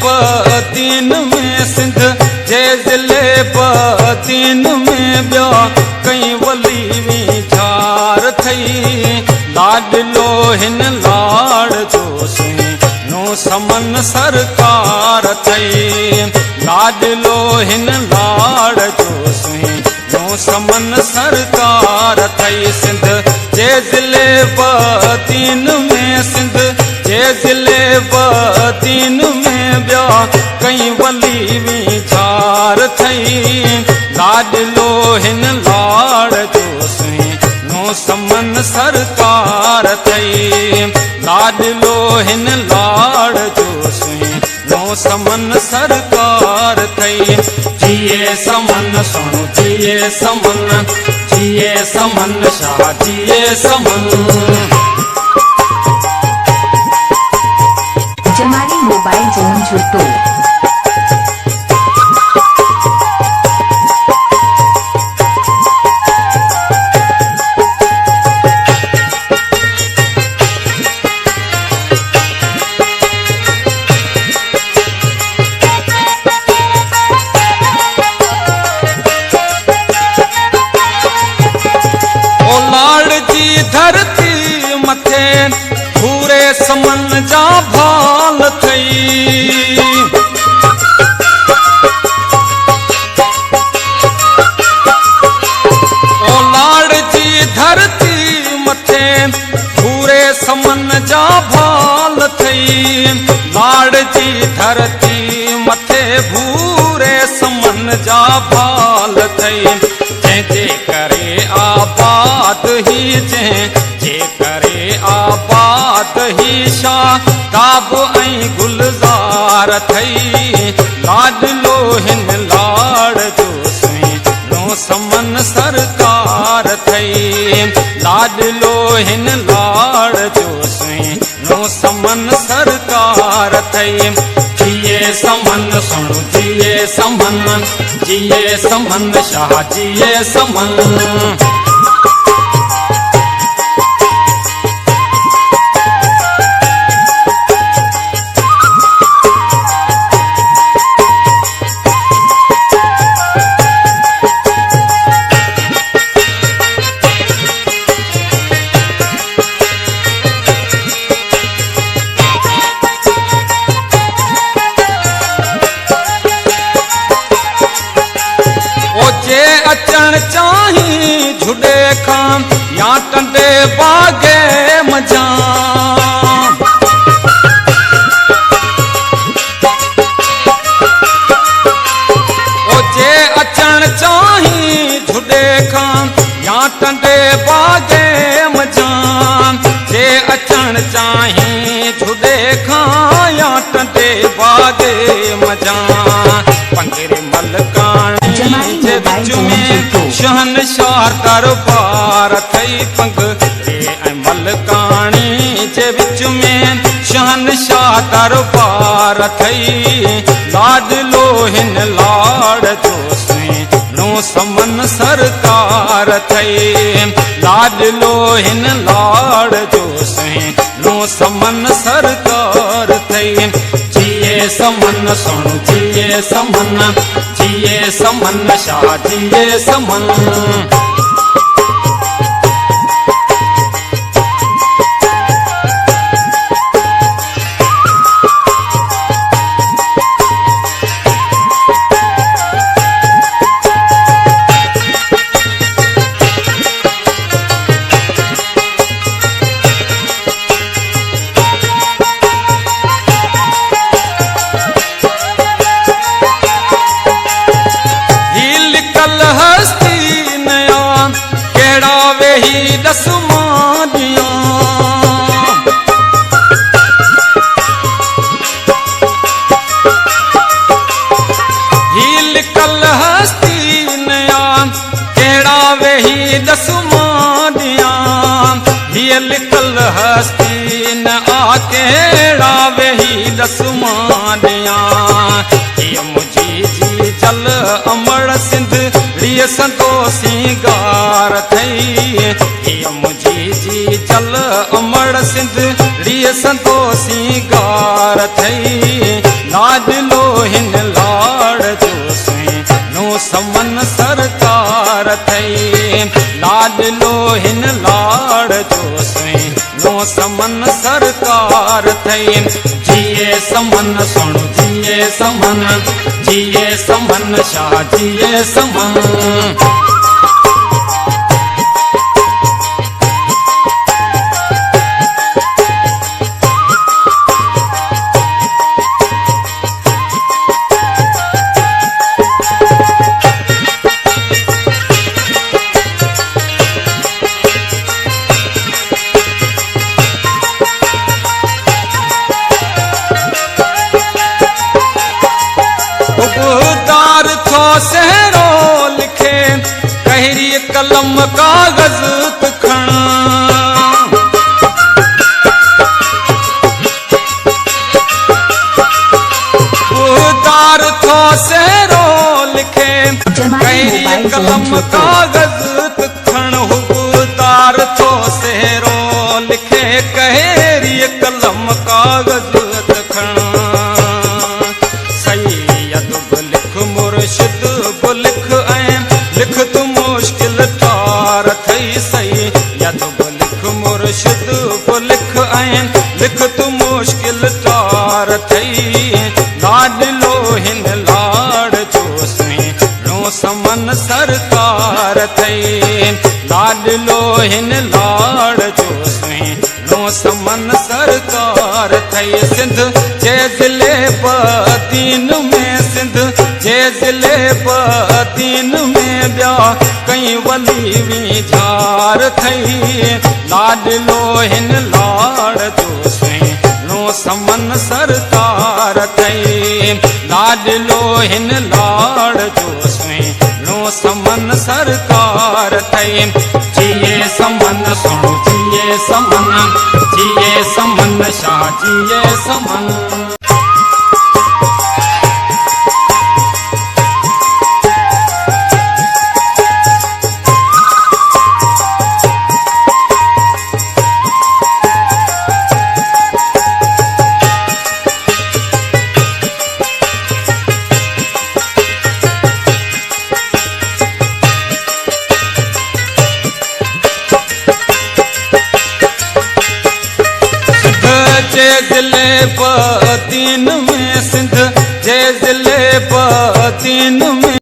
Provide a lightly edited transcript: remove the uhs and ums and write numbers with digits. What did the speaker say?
बदीन में सिंध जे ज़िले बदीन में ॿिया कई वली वीचार थई लाडलो हिन लाड़ जो सुहिणो समन सरकार थई लाडलो हिन लाड़ जो सुहिणो समन सरकार थई सिंध जे ज़िले बदीन में सिंध जे ज़िले बदीन में ॿिया कई वली वीचार थई लाडलो हिन लाड़ जो सुहिणो समन सरकार थई लाडलो हिन लाड़ जो सुहिणो समन सरकार थई जिए समन सुणो जिए समन शाह जिए समन। जमारी मोबाइल जोन जुटो धरती मथे पूरे समन जा भाल थई ओ लाड़ जी धरती मथे पूरे समन जा भाल थई लाड़ जी धरती मथे पूरे समन जा भाल थई जंहिंजे करे आबाद ही जे करे आबाद ही शादाब ऐं गुलज़ार थई लाडलो हिन लाड़ जो सुहिणो समन सरकार थई लाडलो हिन लाड़ जो सुहिणो समन सरकार थई जिए समन सुणो जिए समन शाह जिए समन। अचण चाही झुडे खां या टंडे बागे मजा ओ जे अचण चाही झुडे खां या टंडे बागे मजा जे अचण चाही झुडे खां या टंडे बागे मजा पंगरे मलकाणी जे विच में शहनशाह दरबार थई पंगरे ऐं मलकाणी जे विच में शहनशाह दरबार थई लाडलो हिन लाड़ जो सुहिणो समन सरकार थई लाडलो हिन लाड़ जो सुहिणो समन सरकार थई जिए समन सुणो जिए समन शाह जिए समन। लिखल हस्ती न आकेड़ा वही दसमानिया ये मुझी जी जल अमर सिंध रिय संतोषी गार थई मुझी जी जल अमर सिंध रिय संतोषी गार थई लाडलो हिन लाड़ जो सुई नो समन सरकार थई लाडलो हिन लाड़ जो सुई नो समन सरकार थई जिए समन सुणु जिए समन शाह जिए समन उबदार थो सहरो लिखे कहरी कलम कागज खण उबदार थो सहरो लिखे कहरी कलम कागज खण उबदार थो सहरो लिखे कहरी कलम कागज खण मुर्शिद बो लिख ऐं लिख तू मुश्किल तार थई सही यद बो लिख मुर्शिद बो लिख ऐं लिख तू मुश्किल तार थई लाडलो हिन लाड़ जो सुई नो समन सरकार थई लाडलो हिन लाड़ जो सुई नो समन सरकार थई सिंध जे ज़िले बदीन में सिंध जे ज़िले बदीन में ॿिया कई वली वी झार थई लाडलो हिन लाड़ जो सुई नो समन सरकार थई लाडलो हिन लाड़ जो सुई नो समन सरकार थई जिए समन सुणु जिए समन शाह जिए समन जे ज़िले बदीन में सिंध जे ज़िले बदीन में